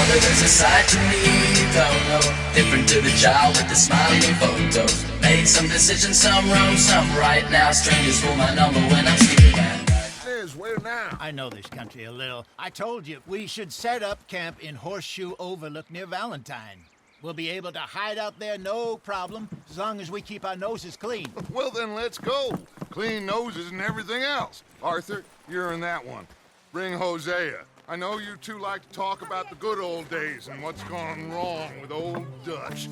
mother is a sight to me, you don't know. Different to the child with the smiling photos. Made some decisions, some wrong, some right now. Strangers for my number when I'm sleeping at night. Where now? I know this country a little. I told you, we should set up camp in Horseshoe Overlook near Valentine. We'll be able to hide out there, no problem, as long as we keep our noses clean. Well, then let's go. Clean noses and everything else. Arthur, you're in that one. Bring Hosea. I know you two like to talk about the good old days and what's gone wrong with old Dutch.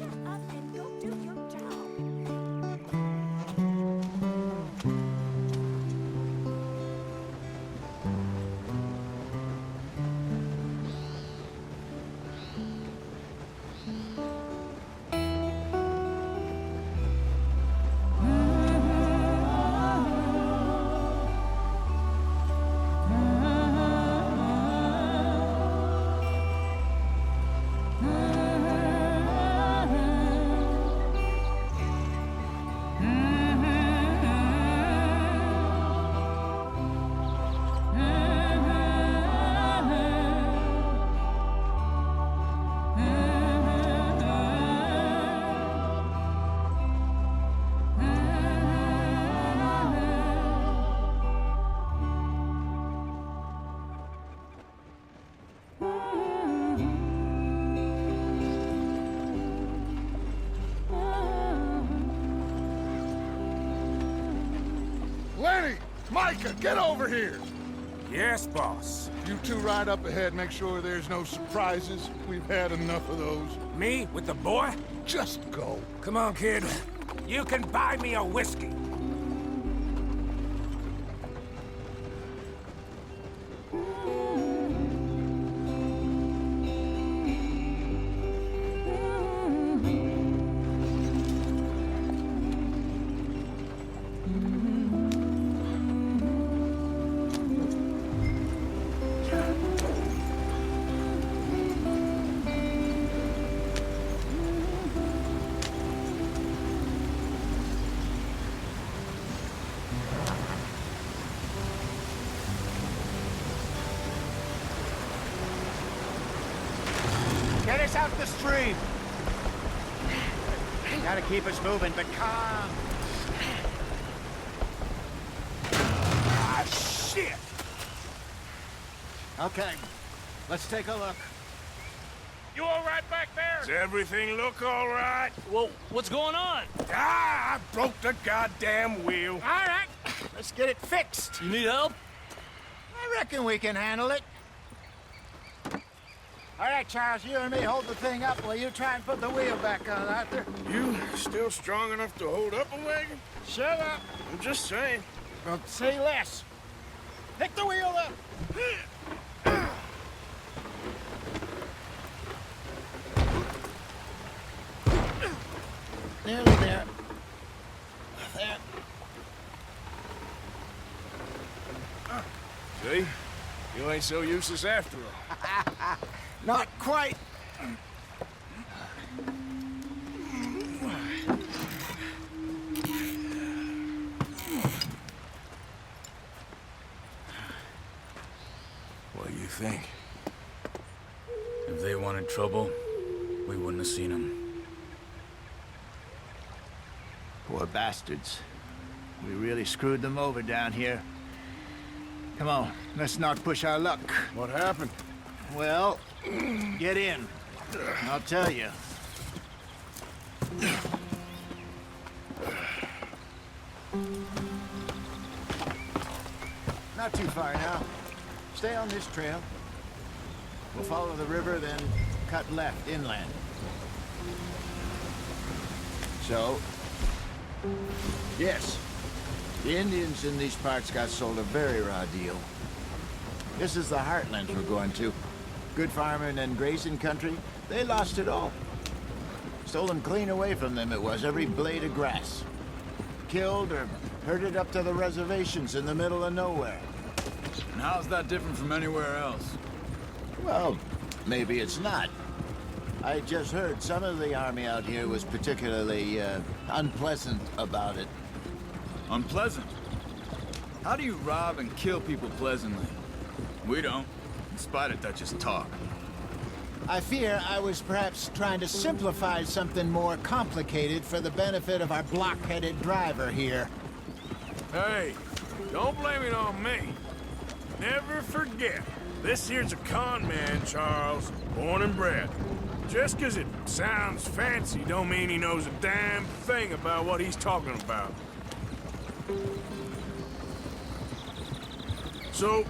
Lenny! Micah, get over here! Yes, boss. You two ride up ahead, make sure there's no surprises. We've had enough of those. Me with the boy? Just go. Come on, kid. You can buy me a whiskey. Get us out the stream. Gotta keep us moving, but calm. Ah, shit! Okay, let's take a look. You all right back there? Does everything look all right? Well, what's going on? Ah, I broke the goddamn wheel. All right, let's get it fixed. You need help? I reckon we can handle it. All right, Charles, you and me hold the thing up while you try and put the wheel back on, Arthur. You still strong enough to hold up a wagon? Shut up. I'm just saying. Well, say less. Pick the wheel up. Nearly there. There. See? You ain't so useless after all. Not quite. What do you think? If they wanted trouble, we wouldn't have seen them. Poor bastards. We really screwed them over down here. Come on, let's not push our luck. What happened? Well, get in. I'll tell you. Not too far now. Stay on this trail. We'll follow the river, then cut left inland. So, yes, the Indians in these parts got sold a very raw deal. This is the heartlands we're going to. Good farming and grazing country, they lost it all. Stolen clean away from them it was, every blade of grass. Killed or herded up to the reservations in the middle of nowhere. And how's that different from anywhere else? Well, maybe it's not. I just heard some of the army out here was particularly, unpleasant about it. Unpleasant? How do you rob and kill people pleasantly? We don't, in spite of Dutch's talk. I fear I was perhaps trying to simplify something more complicated for the benefit of our block-headed driver here. Hey, don't blame it on me. Never forget, this here's a con man, Charles, born and bred. Just 'cause it sounds fancy don't mean he knows a damn thing about what he's talking about. So,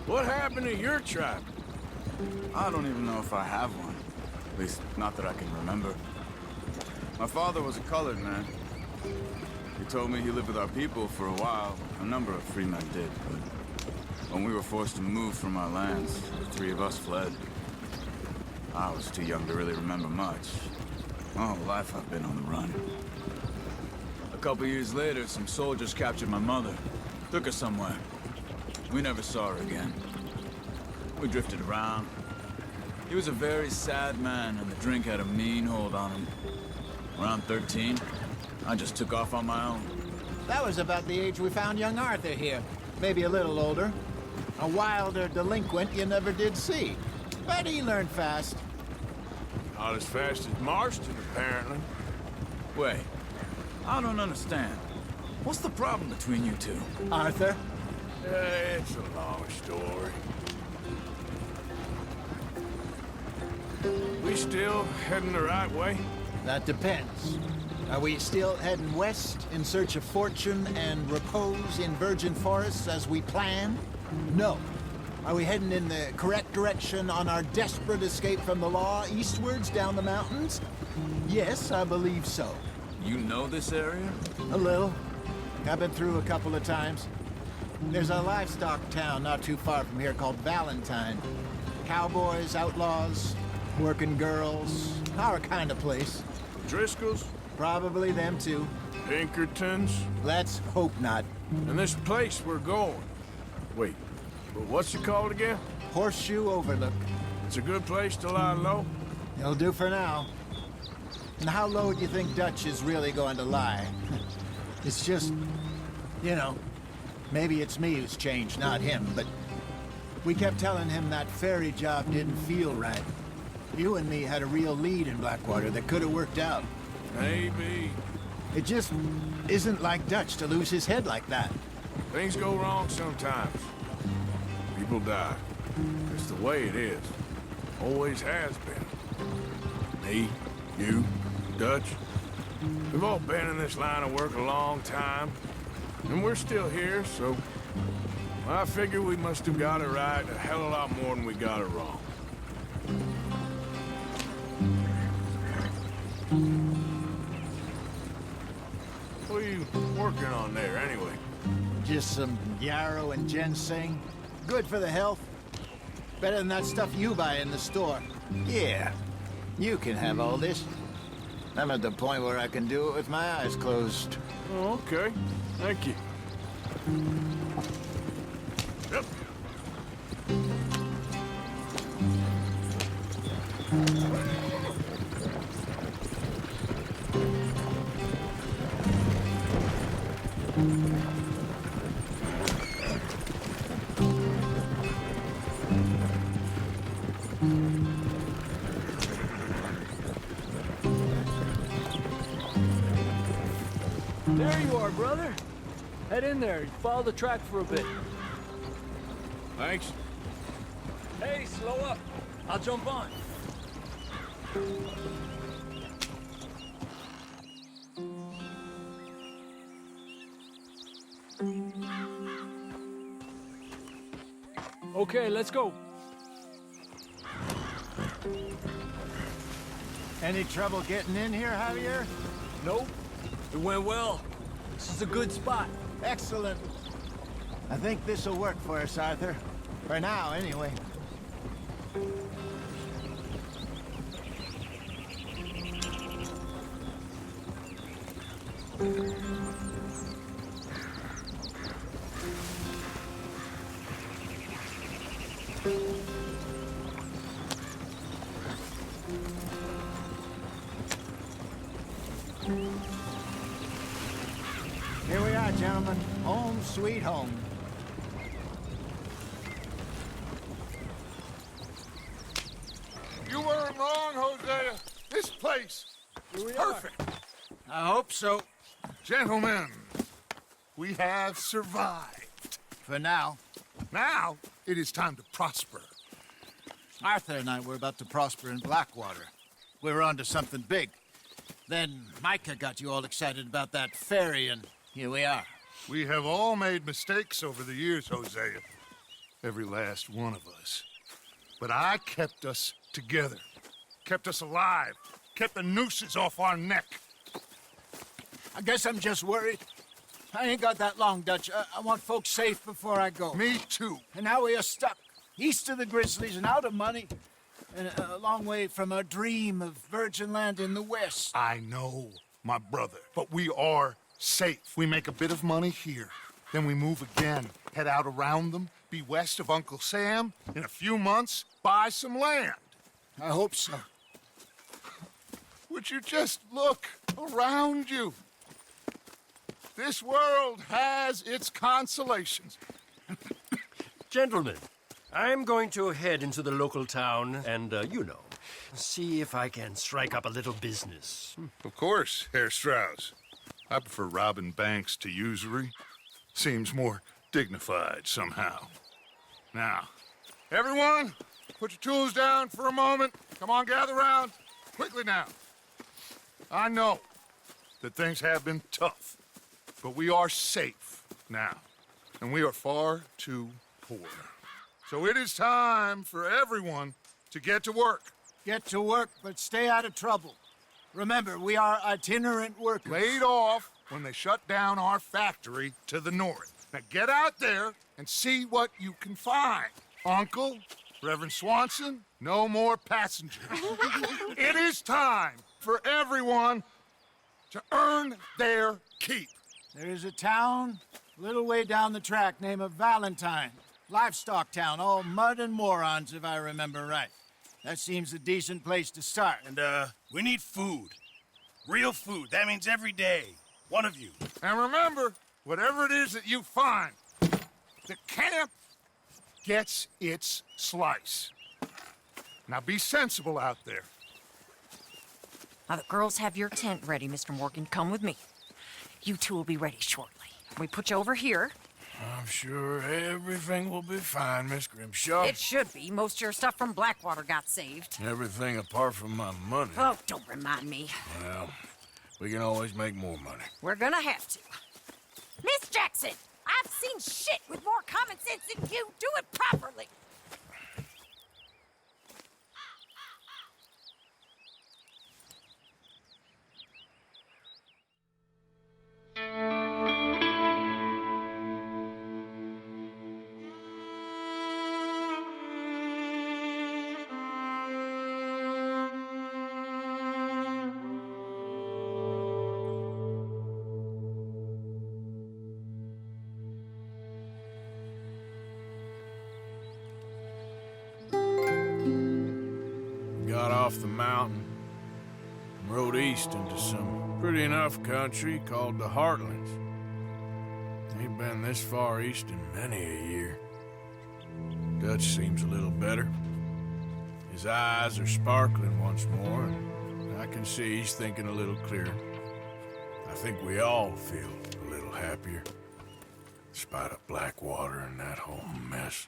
what happened to your tribe? I don't even know if I have one. At least, not that I can remember. My father was a colored man. He told me he lived with our people for a while. A number of free men did, but when we were forced to move from our lands, the three of us fled. I was too young to really remember much. My whole life I've been on the run. A couple years later, some soldiers captured my mother. Took her somewhere. We never saw her again. We drifted around. He was a very sad man, and the drink had a mean hold on him. Around 13, I just took off on my own. That was about the age we found young Arthur here. Maybe a little older. A wilder delinquent you never did see. But he learned fast. Not as fast as Marston, apparently. Wait, I don't understand. What's the problem between you two? Arthur? It's a long story. We still heading the right way? That depends. Are we still heading west in search of fortune and repose in virgin forests as we planned? No. Are we heading in the correct direction on our desperate escape from the law eastwards down the mountains? Yes, I believe so. You know this area? A little. I've been through a couple of times. There's a livestock town not too far from here called Valentine. Cowboys, outlaws, working girls, our kind of place. Driscolls? Probably them too. Pinkertons? Let's hope not. And this place we're going. Wait, but what's it called again? Horseshoe Overlook. It's a good place to lie low? It'll do for now. And how low do you think Dutch is really going to lie? It's just, you know, maybe it's me who's changed, not him, but we kept telling him that ferry job didn't feel right. You and me had a real lead in Blackwater that could have worked out. Maybe. It just isn't like Dutch to lose his head like that. Things go wrong sometimes. People die. It's the way it is. Always has been. Me, you, Dutch. We've all been in this line of work a long time. And we're still here, so... I figure we must have got it right a hell of a lot more than we got it wrong. What are you working on there, anyway? Just some yarrow and ginseng. Good for the health. Better than that stuff you buy in the store. Yeah, you can have all this. I'm at the point where I can do it with my eyes closed. Oh, okay. Thank you. Yep. There you are, brother. Head in there. Follow the track for a bit. Thanks. Hey, slow up. I'll jump on. Okay, let's go. Any trouble getting in here, Javier? Nope. It went well. This is a good spot. Excellent. I think this'll work for us, Arthur. For now, anyway. Here we are, gentlemen. Home sweet home. place. Here we Perfect. I hope so. Gentlemen, we have survived. For now. Now, it is time to prosper. Arthur and I were about to prosper in Blackwater. We were onto something big. Then Micah got you all excited about that ferry, and here we are. We have all made mistakes over the years, Hosea. Every last one of us. But I kept us together. Kept us alive. Kept the nooses off our neck. I guess I'm just worried. I ain't got that long, Dutch. I want folks safe before I go. Me too. And now we are stuck, east of the Grizzlies and out of money, and a long way from our dream of virgin land in the west. I know, my brother. But we are safe. We make a bit of money here. Then we move again, head out around them, be west of Uncle Sam. In a few months, buy some land. I hope so. Would you just look around you? This world has its consolations. Gentlemen, I'm going to head into the local town and, see if I can strike up a little business. Of course, Herr Strauss. I prefer robbing banks to usury. Seems more dignified somehow. Now, everyone, put your tools down for a moment. Come on, gather round. Quickly now. I know that things have been tough, but we are safe now, and we are far too poor. So it is time for everyone to get to work. Get to work, but stay out of trouble. Remember, we are itinerant workers. Laid off when they shut down our factory to the north. Now get out there and see what you can find. Uncle, Reverend Swanson, no more passengers. It is time for everyone to earn their keep. There is a town a little way down the track named Valentine. Livestock town, all mud and morons, if I remember right. That seems a decent place to start. And, we need food. Real food. That means every day. One of you. And remember, whatever it is that you find, the camp gets its slice. Now be sensible out there. Now the girls have your tent ready, Mr. Morgan. Come with me. You two will be ready shortly. We put you over here. I'm sure everything will be fine, Miss Grimshaw. It should be. Most of your stuff from Blackwater got saved. Everything apart from my money. Oh, don't remind me. Well, we can always make more money. We're gonna have to. Miss Jackson, I've seen shit with more common sense than you. Do it properly. Got off the mountain and rode east into some pretty enough country called the Heartlands. Ain't been this far east in many a year. Dutch seems a little better. His eyes are sparkling once more, and I can see he's thinking a little clearer. I think we all feel a little happier, in spite of Blackwater and that whole mess.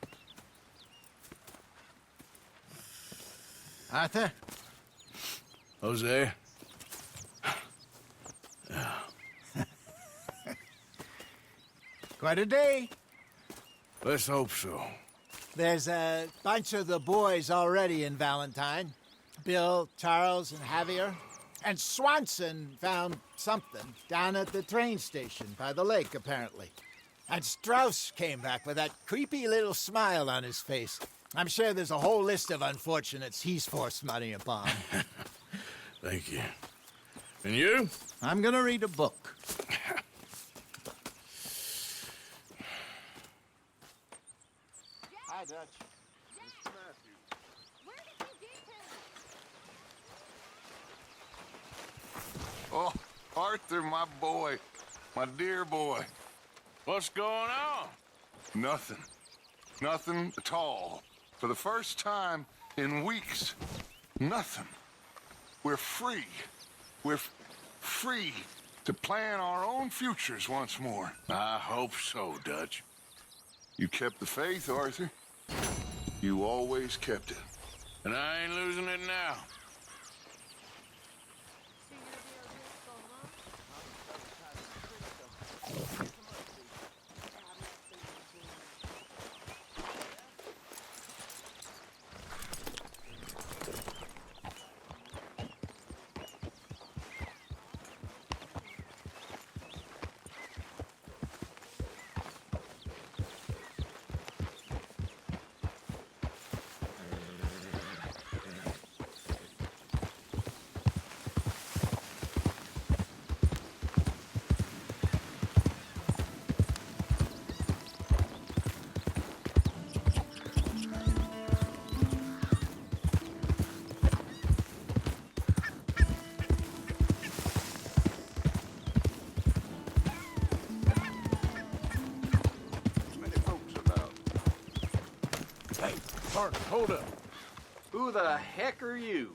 Arthur? Jose? Quite a day. Let's hope so. There's a bunch of the boys already in Valentine. Bill, Charles, and Javier. And Swanson found something down at the train station by the lake, apparently. And Strauss came back with that creepy little smile on his face. I'm sure there's a whole list of unfortunates he's forced money upon. Thank you. And you? I'm gonna read a book. Hi, Dutch. Oh, Arthur, my boy. My dear boy. What's going on? Nothing. Nothing at all. For the first time in weeks, nothing. we're free. We're free to plan our own futures once more. I hope so, Dutch. You kept the faith, Arthur. You always kept it. And I ain't losing it now. Hey, partner, hold up. Who the heck are you?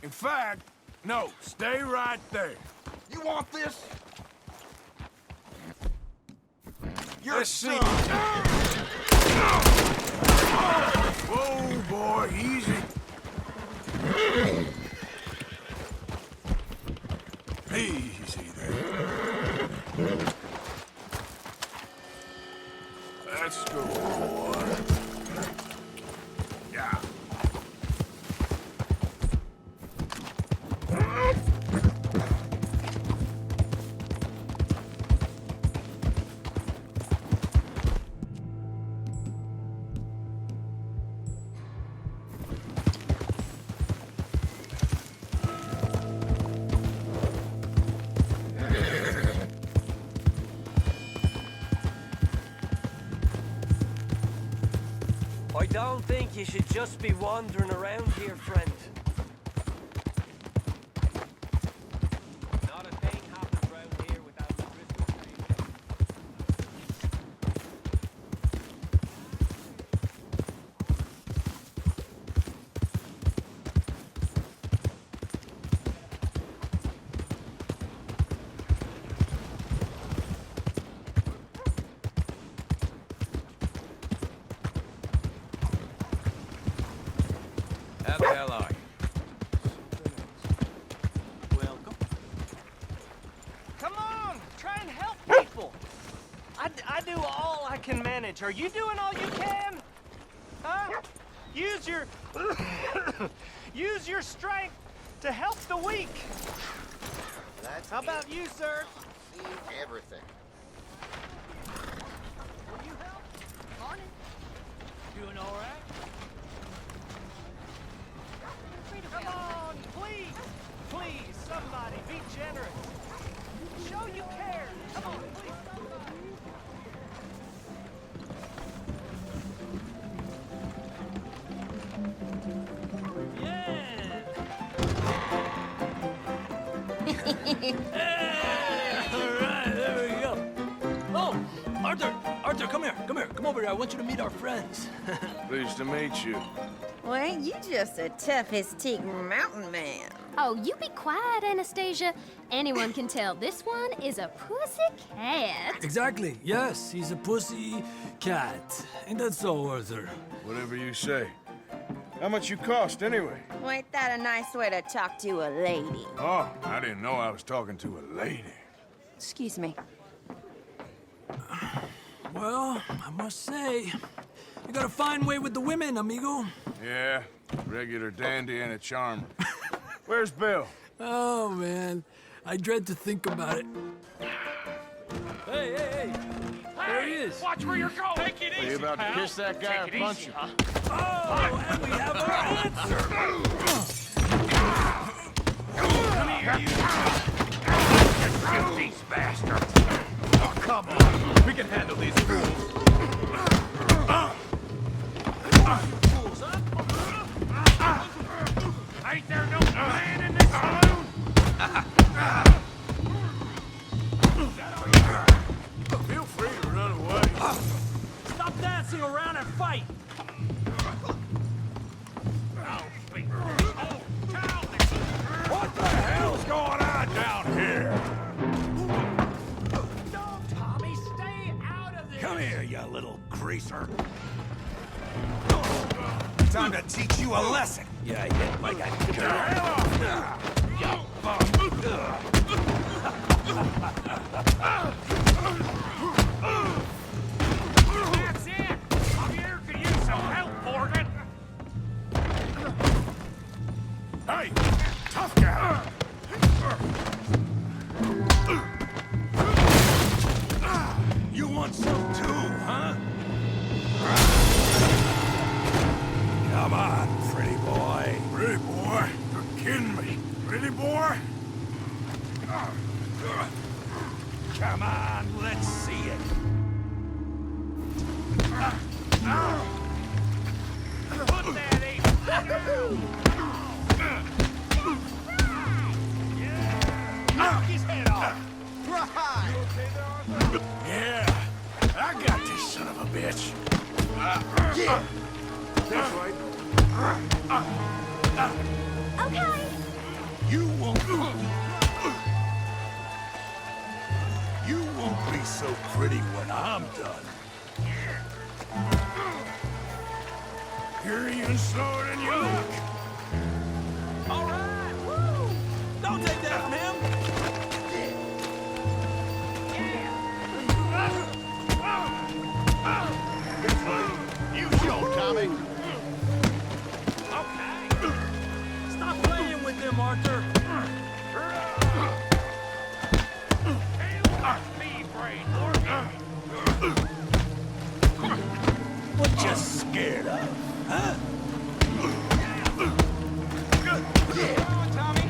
In fact, no, stay right there. You want this? You're Let's see. Whoa, boy, easy. Easy there. Let's go, boy. Yeah. I don't think you should just be wandering around here, friend. Not a thing happens around here without the Christmas tree. How the hell are you? Welcome. Come on, try and help people. I do all I can manage. Are you doing all you can? Huh? Use your use your strength to help the weak. How about you, sir? See everything. Will you help? Morning. Doing all right? Come on, please! Please, somebody, be generous. Show you care. Come on, please, somebody. Hey, all right, there we go. Oh, Arthur, come here, come over here. I want you to meet our friends. Pleased to meet you. Well, ain't you just a tough as teak mountain man? Oh, you be quiet, Anastasia. Anyone can tell this one is a pussy cat. Exactly, yes, he's a pussy cat. Ain't that so, Arthur? Whatever you say. How much you cost, anyway? Well, ain't that a nice way to talk to a lady? Oh, I didn't know I was talking to a lady. Excuse me. Well, I must say, you got a fine way with the women, amigo. Yeah, regular dandy and a charmer. Where's Bill? Oh, man, I dread to think about it. Hey! There he is. Watch where you're going. Take it easy, Are you about to kiss that guy or punch him? Oh, and we have our answer. Come here, you these bastards. Oh, come on. We can handle these fools. Fools, huh? Ain't there no man in this saloon? Feel hang around and fight. What the hell's going on down here? No, Tommy, stay out of this. Come here, you little greaser. Time to teach you a lesson. Yeah, yeah, like a That's it. I'm here to use some help, Morgan. Hey, tough guy. You want some too, huh? Come on, pretty boy. Pretty boy? You're kidding me. Pretty boy? Come on, let's see it. Put that ape down. Knock his head off. Yeah, I got this son of a bitch. Yeah. That's right. Okay. You won't be so pretty when I'm done. You're even slower than you look. All right. Woo. Don't take that from him. You show, Tommy. Okay. Stop playing with them, Arthur. Me, brain, What you scared of, huh? Come on, Tommy.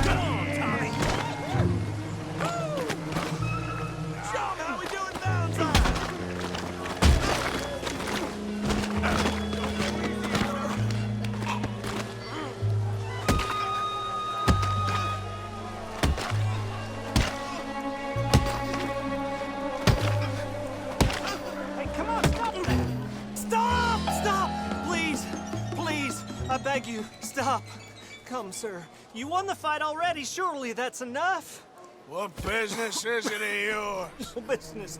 Come on, Tommy. Show 'em how we do it Valentine. Hey, come on, stop that. Stop! Stop! Please! Please! I beg you, stop. Come, sir. You won the fight already. Surely that's enough. What business is it of yours? No business.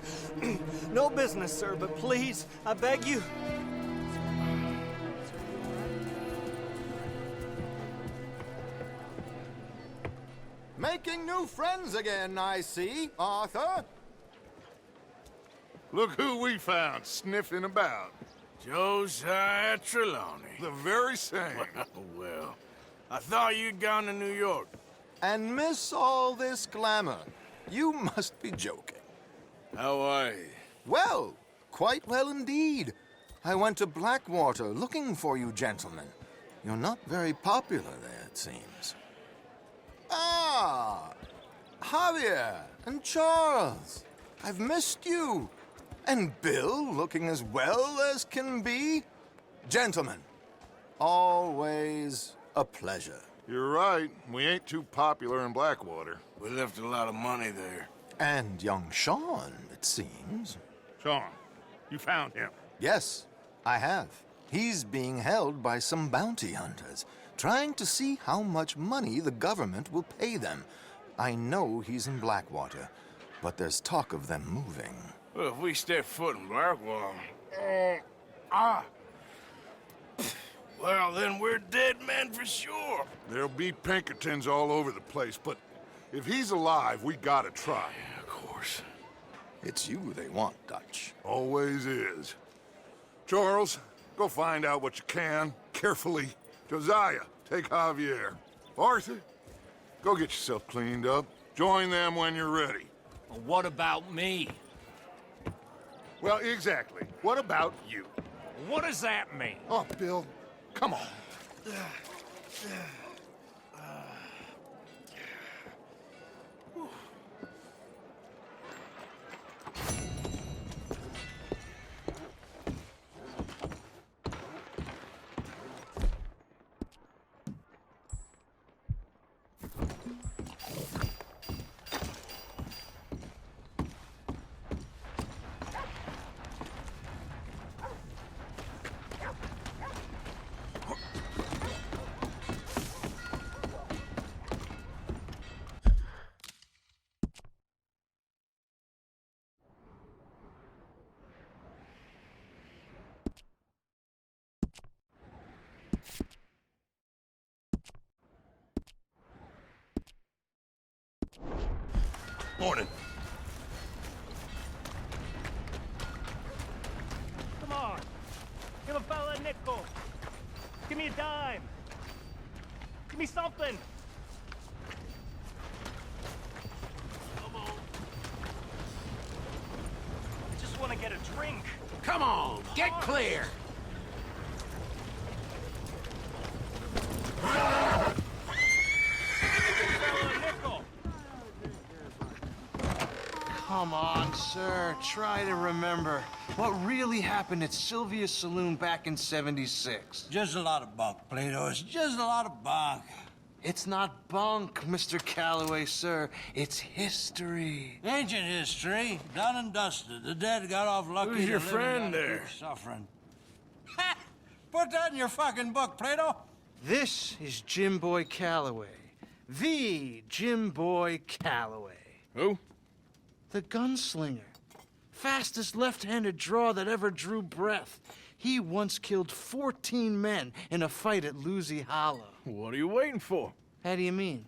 No business, sir, but please, I beg you. Making new friends again, I see, Arthur. Look who we found sniffing about. Josiah Trelawney. The very same. Well, I thought you'd gone to New York. And miss all this glamour. You must be joking. How are you? Well, quite well indeed. I went to Blackwater looking for you gentlemen. You're not very popular there, it seems. Ah, Javier and Charles. I've missed you. And Bill looking as well as can be. Gentlemen, always a pleasure. You're right. We ain't too popular in Blackwater. We left a lot of money there. And young Sean, it seems. Sean, you found him. Yes, I have. He's being held by some bounty hunters, trying to see how much money the government will pay them. I know he's in Blackwater, but there's talk of them moving. Well, if we step foot in Blackwater... Well, then we're dead men for sure. There'll be Pinkertons all over the place, but if he's alive, we gotta try. Yeah, of course. It's you they want, Dutch. Always is. Charles, go find out what you can, carefully. Josiah, take Javier. Arthur, go get yourself cleaned up. Join them when you're ready. What about me? Well, exactly. What about you? What does that mean? Oh, Bill, come on. Morning. Come on. Give a fella a nickel. Give me a dime. Give me something. Come on. I just want to get a drink. Come on, get clear. Come on, sir. Try to remember. What really happened at Sylvia's Saloon back in '76? Just a lot of bunk, Plato. It's just a lot of bunk. It's not bunk, Mr. Calloway, sir. It's history. Ancient history. Done and dusted. The dead got off lucky. Who's your the living friend gotta there? keep suffering. Ha! Put that in your fucking book, Plato. This is Jim Boy Calloway. The Jim Boy Calloway. Who? The gunslinger. Fastest left-handed draw that ever drew breath. He once killed 14 men in a fight at Lucy Hollow. What are you waiting for? How do you mean?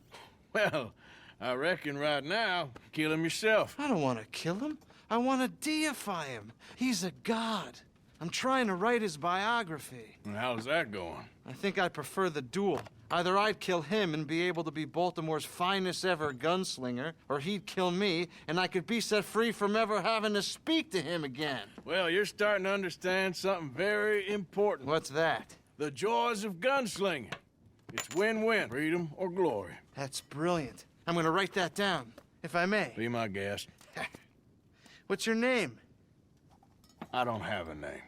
Well, I reckon right now, kill him yourself. I don't want to kill him. I want to deify him. He's a god. I'm trying to write his biography. And how's that going? I think I prefer the duel. Either I'd kill him and be able to be Baltimore's finest ever gunslinger, or he'd kill me and I could be set free from ever having to speak to him again. Well, you're starting to understand something very important. What's that? The joys of gunslinging. It's win-win, freedom or glory. That's brilliant. I'm gonna write that down, if I may. Be my guest. What's your name? I don't have a name.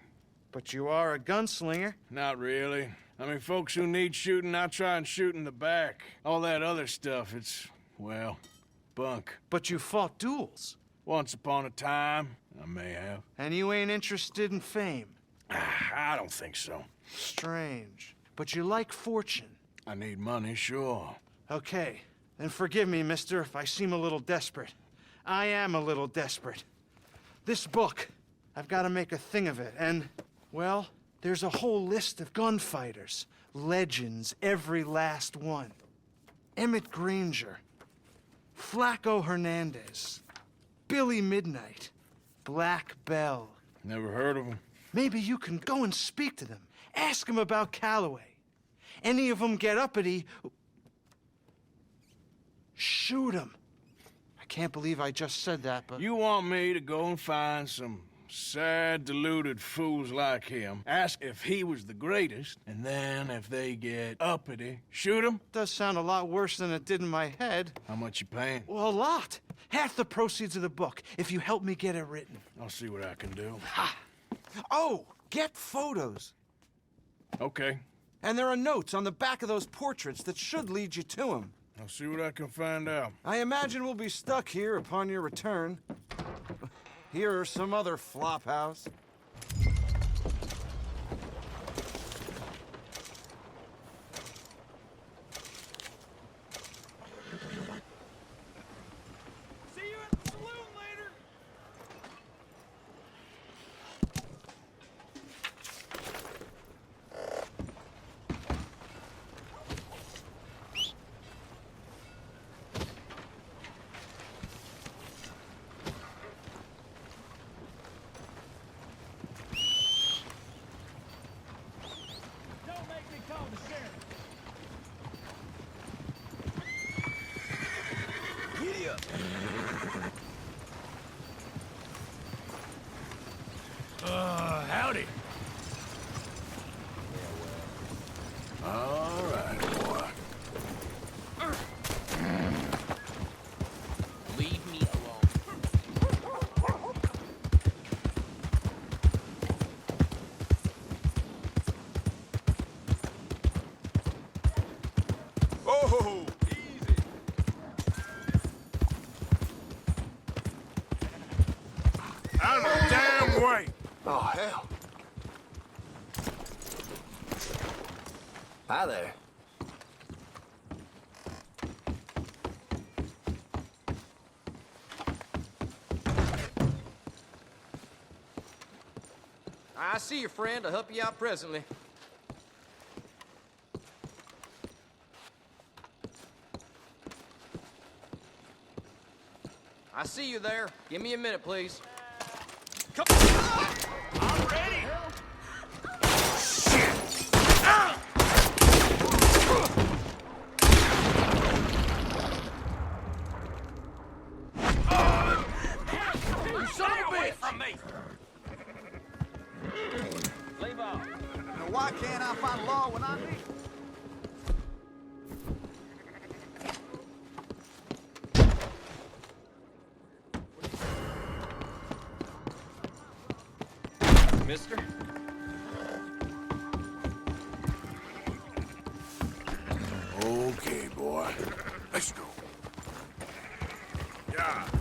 But you are a gunslinger. Not really. I mean, folks who need shooting, I try and shoot in the back. All that other stuff, it's, well, bunk. But you fought duels. Once upon a time, I may have. And you ain't interested in fame. I don't think so. Strange. But you like fortune. I need money, sure. Okay. Then forgive me, mister, if I seem a little desperate. I am a little desperate. This book, I've got to make a thing of it, and, well, there's a whole list of gunfighters. Legends, every last one. Emmett Granger. Flaco Hernandez. Billy Midnight. Black Bell. Never heard of him. Maybe you can go and speak to them. Ask them about Calloway. Any of them get uppity, shoot them. I can't believe I just said that, but... You want me to go and find some sad, deluded fools like him, ask if he was the greatest, and then if they get uppity, shoot him? Does sound a lot worse than it did in my head. How much you paying? Well, a lot. Half the proceeds of the book, if you help me get it written. I'll see what I can do. Ha! Oh, get photos. Okay. And there are notes on the back of those portraits that should lead you to him. I'll see what I can find out. I imagine we'll be stuck here upon your return. Here or some other flop house. See you at the saloon later. Don't make me call the sheriff. Giddy up. Howdy. All right, boy. Leave me alone. Oh, easy. Out of the damn way! Oh, hell. Hi there. I see your friend. I'll help you out presently. I see you there. Give me a minute, please. Come on! I'm ready! You son of a bitch! From me! Leave off. Now why can't I find law when I need it? Mister? Okay, boy. Let's go. Yeah.